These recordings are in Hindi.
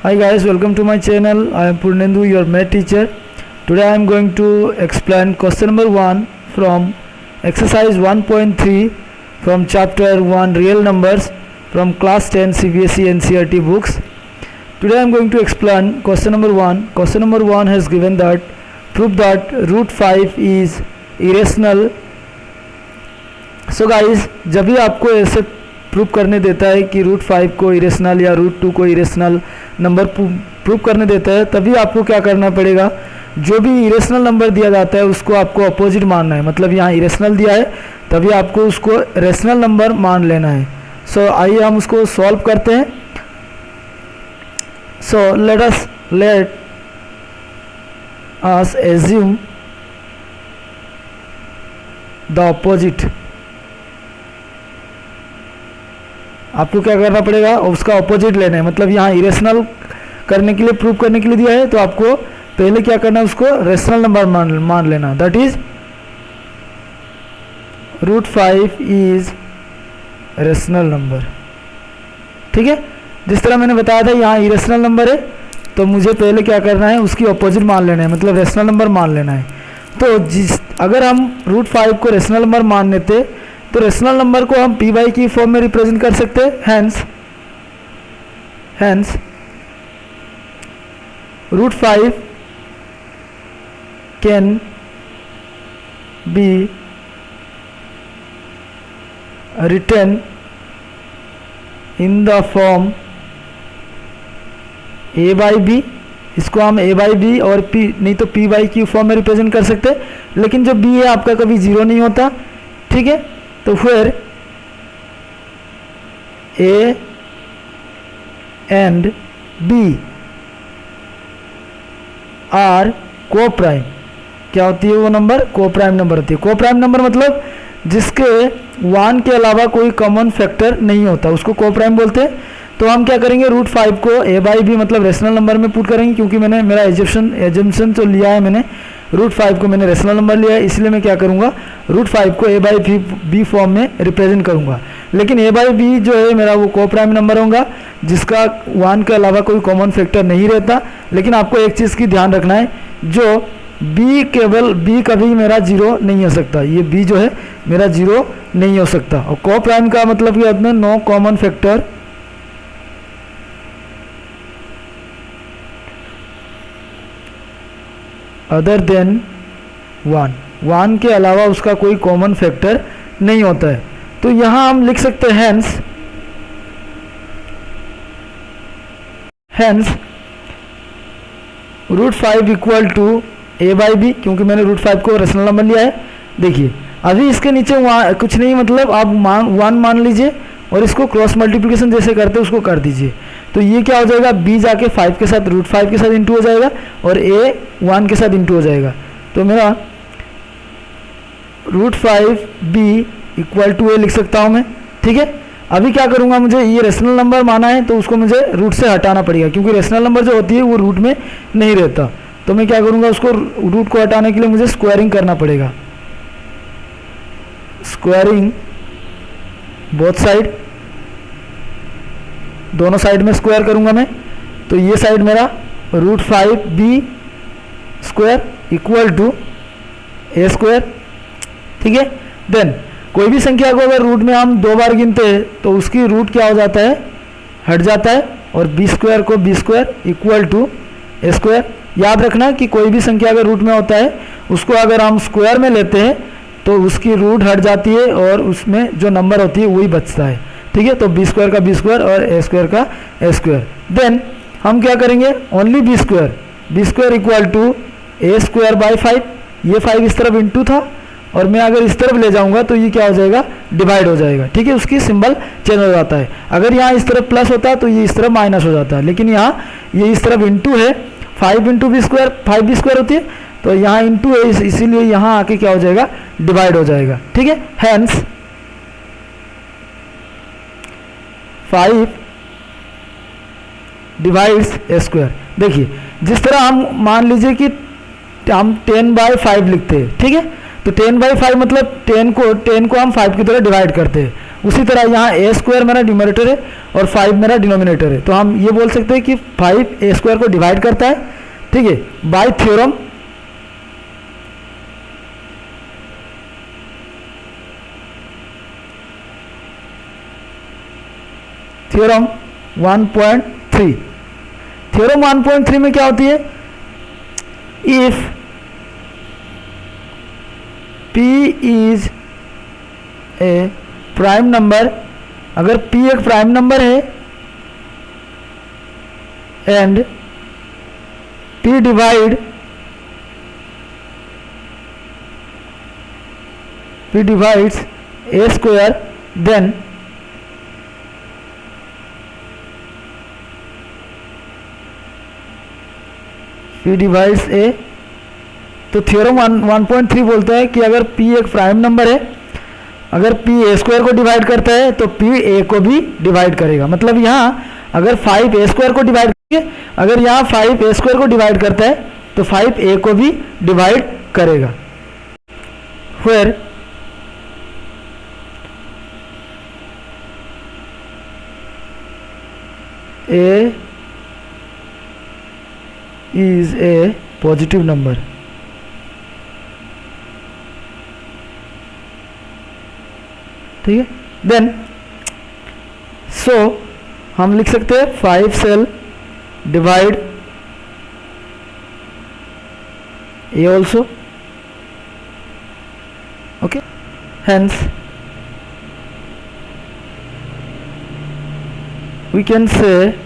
Hi guys, welcome to my channel. I am Purnendu, your math teacher. Today I am going to explain question number 1 from exercise 1.3 from chapter 1 real numbers from class 10 CBSE NCERT books. Today I am going to explain question number 1. Question number 1 has given that prove that root 5 is irrational. So guys, जब भी आपको ऐसे प्रूव करने देता है कि रूट 5 को इरेशनल या रूट 2 को इरेशनल नंबर प्रूव करने देता है, तभी आपको क्या करना पड़ेगा, जो भी इरेशनल नंबर दिया जाता है उसको आपको अपोजिट मानना है. मतलब यहाँ इरेशनल दिया है तभी आपको उसको रेशनल नंबर मान लेना है. सो आइए हम उसको सॉल्व करते हैं. So let us assume the opposite. आपको क्या करना पड़ेगा, उसका अपोजिट लेना है. मतलब यहाँ इरेशनल करने के लिए, प्रूव करने के लिए दिया है तो आपको पहले क्या करना है, उसको रेशनल नंबर मान लेना. That is root 5 is rational number. ठीक है, जिस तरह मैंने बताया था यहाँ इरेशनल नंबर है तो मुझे पहले क्या करना है, उसकी अपोजिट मान लेना है, मतलब रेशनल नंबर मान लेना है. तो अगर हम रूट 5 को रेशनल नंबर मान लेते तो रेशनल नंबर को हम पी वाई की फॉर्म में रिप्रेजेंट कर सकते हैं. Hence root 5 can be written in the form A by B. इसको हम ए बाई बी और पी नहीं तो पी वाई की फॉर्म में रिप्रेजेंट कर सकते हैं. लेकिन जो बी है आपका कभी जीरो नहीं होता. ठीक है, तो फिर ए एंड बी आर को प्राइम. क्या होती है वो नंबर, को प्राइम नंबर होती है. को प्राइम नंबर मतलब जिसके 1 के अलावा कोई कॉमन फैक्टर नहीं होता उसको को प्राइम बोलते हैं. तो हम क्या करेंगे, रूट 5 को ए बाई बी मतलब रेशनल नंबर में पुट करेंगे. क्योंकि मैंने मेरा एजम्पशन तो लिया है, मैंने रूट 5 को मैंने रेशनल नंबर लिया है, इसलिए मैं क्या करूँगा, रूट 5 को ए बाई बी फॉर्म में रिप्रेजेंट करूँगा. लेकिन ए बाई बी जो है मेरा वो को प्राइम नंबर होगा जिसका 1 के अलावा कोई कॉमन फैक्टर नहीं रहता. लेकिन आपको एक चीज़ की ध्यान रखना है, जो बी केवल बी कभी मेरा जीरो नहीं हो सकता. ये बी जो है मेरा जीरो नहीं हो सकता. और को प्राइम का मतलब क्या होता है, no common factor other than 1 के अलावा उसका कोई कॉमन फैक्टर नहीं होता है. तो यहाँ हम लिख सकते हैं hence root 5 equal to A by B. क्योंकि मैंने रूट 5 को रेशनल नंबर लिया है. देखिए अभी इसके नीचे कुछ नहीं, मतलब आप 1 मान लीजिए और इसको क्रॉस मल्टीप्लिकेशन जैसे करते उसको कर दीजिए. तो ये क्या हो जाएगा, b जाके 5 के साथ रूट 5 के साथ इंटू हो जाएगा और a 1 के साथ इंटू हो जाएगा. तो मेरा root 5b equal to a लिख सकता हूँ मैं. ठीक है, अभी क्या करूँगा, मुझे ये रेशनल नंबर माना है तो उसको मुझे रूट से हटाना पड़ेगा. क्योंकि रेशनल नंबर जो होती है वो रूट में नहीं रहता. तो मैं क्या करूँगा, उसको रूट को हटाने के लिए मुझे स्क्वायरिंग करना पड़ेगा. स्क्वायरिंग बोथ साइड, दोनों साइड में स्क्वायर करूंगा मैं. तो ये साइड मेरा root 5b square equal to A square. ठीक है, देन कोई भी संख्या को अगर रूट में हम 2 बार गिनते हैं तो उसकी रूट क्या हो जाता है, हट जाता है. और b स्क्वायर को b square equal to A square. याद रखना कि कोई भी संख्या अगर रूट में होता है उसको अगर हम स्क्वायर में लेते हैं तो उसकी रूट हट जाती है और उसमें जो नंबर होती है वही बचता है. ठीक है, तो बी स्क्वायर का बी स्क्वायर और ए स्क्वायर का ए स्क्वायर. देन हम क्या करेंगे, only B square equal to A square by 5. ये 5 इस तरफ इंटू था और मैं अगर इस तरफ ले जाऊंगा तो ये क्या हो जाएगा, डिवाइड हो जाएगा. ठीक है, उसकी सिंबल चेंज हो जाता है. अगर यहाँ इस तरफ प्लस होता है तो ये इस तरफ माइनस हो जाता है. लेकिन यहाँ ये इस तरफ इंटू है, 5 into B square 5b square होती है, तो यहाँ इंटू है इसीलिए यहाँ आके क्या हो जाएगा, डिवाइड हो जाएगा. ठीक है, हैंस 5 डिवाइड्स ए स्क्वायर. देखिए जिस तरह हम मान लीजिए कि हम 10/5 लिखते हैं. ठीक है, तो 10/5 मतलब 10 को हम 5 की तरह डिवाइड करते हैं. उसी तरह यहाँ ए स्क्वायर मेरा न्यूमरेटर है और 5 मेरा डिनोमिनेटर है, तो हम ये बोल सकते हैं कि 5 ए स्क्वायर को डिवाइड करता है, ठीक है, बाय थ्योरम थ्योरम 1.3। थ्योरम 1.3 में क्या होती है, if P is a prime number, अगर P एक प्राइम नंबर है and P divides a square, then P divides a, तो थ्योरम 1.3 बोलता है कि अगर P एक प्राइम नंबर है, अगर P ए स्क्वायर को डिवाइड करता है तो P ए को भी डिवाइड करेगा। मतलब यहाँ अगर 5 ए स्क्वायर को डिवाइड करेंगे, अगर यहाँ 5 ए स्क्वायर को डिवाइड करता है तो 5 ए को भी डिवाइड करेगा। फिर A is a positive number, ठीक है, देन सो हम लिख सकते हैं 5 shall divide A also, okay, hence we can say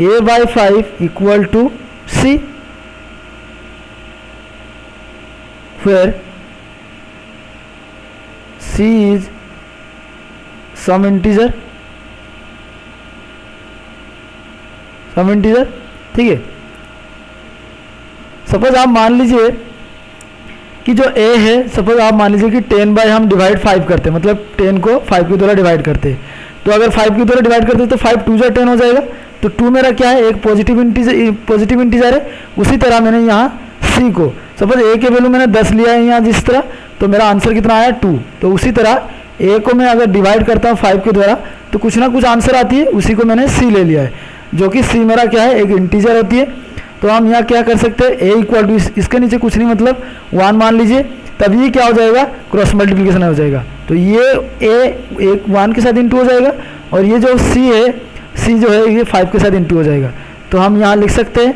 a by 5 equal to c, where c is some integer, ठीक है। सपोज आप मान लीजिए कि जो a है, सपोज आप मान लीजिए कि 10 बाय हम डिवाइड 5 करते हैं, मतलब 10 को 5 के द्वारा डिवाइड करते हैं, तो अगर 5 के द्वारा डिवाइड करते हैं तो 5 2 10 हो जाएगा, तो 2 मेरा क्या है, एक पॉजिटिव इंटीजर है। उसी तरह मैंने यहाँ c को, सपोज a के वैल्यू मैंने 10 लिया है यहाँ जिस तरह, तो मेरा आंसर कितना आया 2, तो उसी तरह a को मैं अगर डिवाइड करता हूँ 5 के द्वारा तो कुछ ना कुछ आंसर आती है, उसी को मैंने c ले लिया है, जो कि c मेरा क्या है, एक इंटीजर होती है। तो हम यहाँ क्या कर सकते हैं, a इक्वल टू इसके नीचे कुछ नहीं मतलब 1 मान लीजिए, तब ये क्या हो जाएगा, क्रॉस मल्टीप्लिकेशन हो जाएगा, तो ये a एक 1 के साथ इंटू हो जाएगा और ये जो c है, c जो है ये 5 के साथ इंटू हो जाएगा। तो हम यहाँ लिख सकते हैं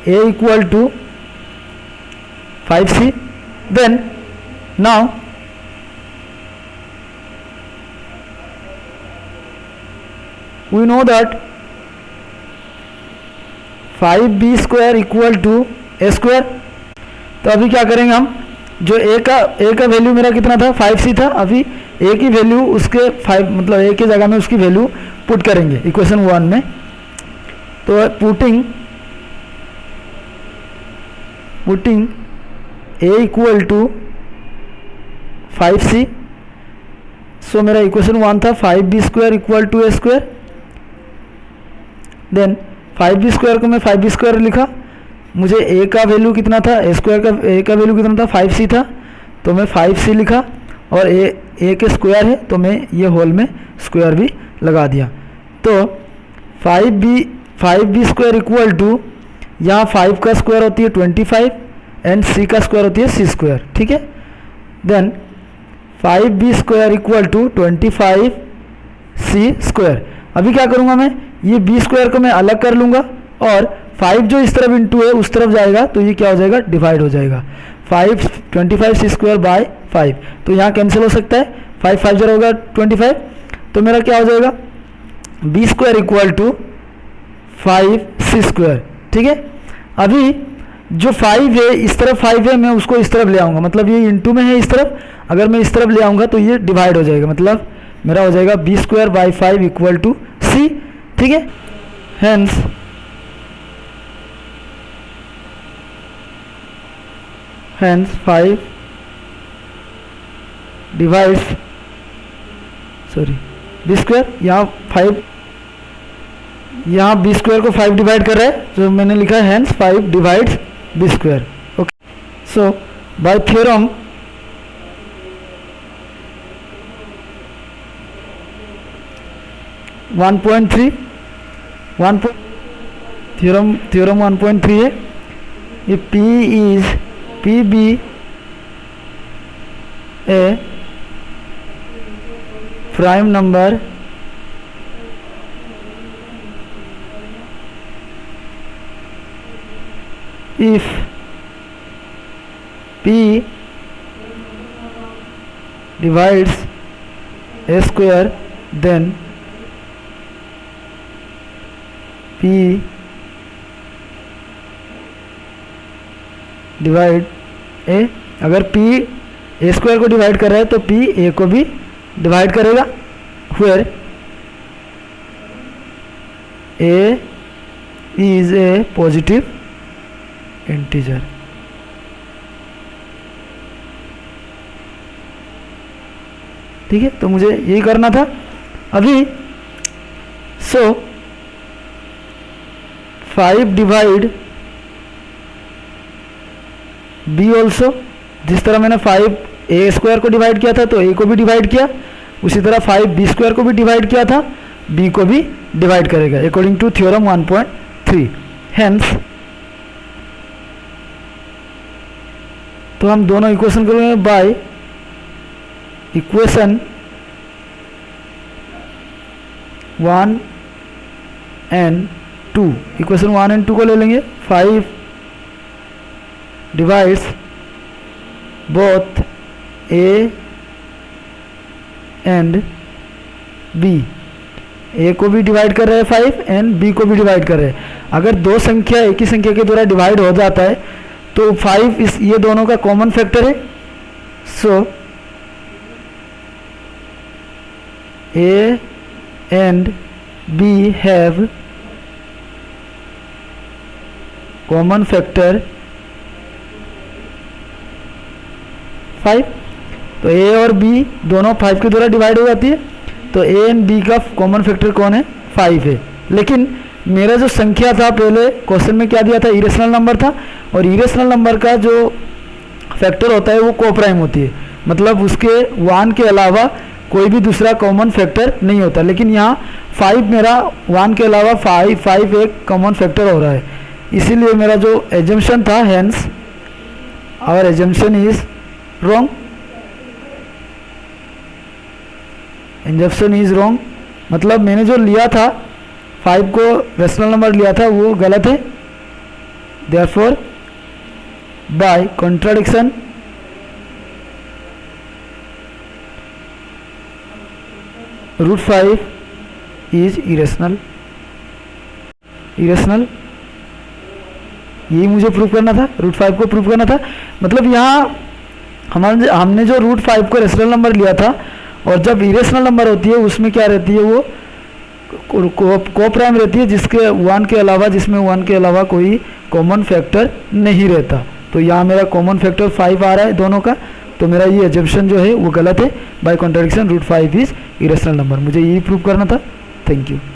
a equal to 5c, then now we know that 5b square equal to a square. तो अभी क्या करेंगे हम, जो a का वैल्यू मेरा कितना था, 5c था, अभी a की वैल्यू उसके 5 मतलब a की जगह में उसकी वैल्यू पुट करेंगे इक्वेशन 1 में। तो putting a equal to 5c, so मेरा इक्वेशन 1 था 5b square equal to a square, then 5b square को मैं 5b स्क्वायर लिखा, मुझे a का वैल्यू कितना था, a का वैल्यू कितना था, 5c था, तो मैं 5c लिखा, और a के स्क्वायर है तो मैं ये होल में स्क्वायर भी लगा दिया। तो 5b स्क्वायर इक्वल टू, यहाँ 5 का स्क्वायर होती है 25 एंड c का स्क्वायर होती है c स्क्वायर, ठीक है, then 5b square equal to 25c square. अभी क्या करूँगा मैं, ये b स्क्वायर को मैं अलग कर लूँगा और 5 जो इस तरफ इंटू है उस तरफ जाएगा, तो ये क्या हो जाएगा, डिवाइड हो जाएगा, 25c स्क्वायर बाय 5, तो यहाँ कैंसिल हो सकता है, 5 5 0 होगा 25, तो मेरा क्या हो जाएगा, b square equal to 5c square, ठीक है। अभी जो 5 है, इस तरफ 5 है, मैं उसको इस तरफ ले आऊँगा, मतलब ये इंटू में है इस तरफ, अगर मैं इस तरफ ले आऊँगा तो ये डिवाइड हो जाएगा, मतलब मेरा हो जाएगा b square by 5 equal to c, ठीक है। Hence hence 5 divides b square, यहाँ 5 यहाँ b स्क्वायर को 5 डिवाइड कर रहा है, तो मैंने लिखा है hence 5 divides b square, okay. So by theorem 1.3 theorem 1.3 है, ये P be a prime number if P divides a square, then P divide a, अगर P ए स्क्वायर को डिवाइड कर रहा है तो P ए को भी डिवाइड करेगा, where a is a positive integer। ठीक है, तो मुझे यही करना था अभी। सो 5 डिवाइड बी ऑल्सो, जिस तरह मैंने 5 ए स्क्वायर को डिवाइड किया था तो ए को भी डिवाइड किया, उसी तरह 5 बी स्क्वायर को भी डिवाइड किया था, बी को भी डिवाइड करेगा अकॉर्डिंग टू थ्योरम 1.3। हेंस तो हम दोनों इक्वेशन करेंगे by equation 1 and 2। Equation 1 and 2 को ले लेंगे। 5 divides both a and b, a को भी डिवाइड कर रहे हैं 5 एंड बी को भी डिवाइड कर रहे हैं। अगर दो संख्या एक ही संख्या के द्वारा डिवाइड हो जाता है तो 5 इस ये दोनों का कॉमन फैक्टर है। So a and b have common factor 5। तो ए और बी दोनों 5 के द्वारा डिवाइड हो जाती है, तो ए एंड बी का कॉमन फैक्टर कौन है? 5 है। लेकिन मेरा जो संख्या था पहले क्वेश्चन में क्या दिया था? इरेशनल नंबर था, और इरेशनल नंबर का जो फैक्टर होता है वो कोप्राइम होती है, मतलब उसके 1 के अलावा कोई भी दूसरा कॉमन फैक्टर नहीं होता। लेकिन यहाँ 5 मेरा 1 के अलावा 5 एक कॉमन फैक्टर हो रहा है, इसीलिए मेरा जो एजम्पशन था, hence our assumption is wrong. Assumption is wrong मतलब मैंने जो लिया था 5 को रेशनल नंबर लिया था वो गलत है। Therefore by contradiction √5 is irrational. Irrational यही मुझे प्रूव करना था, √5 को प्रूव करना था। मतलब यहाँ हमने जो √5 को रेशनल नंबर लिया था, और जब इरेशनल नंबर होती है उसमें क्या रहती है, वो कोप्राइम रहती है, जिसके 1 के अलावा जिसमें 1 के अलावा कोई कॉमन फैक्टर नहीं रहता। तो यहाँ मेरा कॉमन फैक्टर 5 आ रहा है दोनों का, तो मेरा ये एजम्पशन जो है वो गलत है। By contradiction √5 is irrational number, मुझे यही प्रूव करना था। Thank you.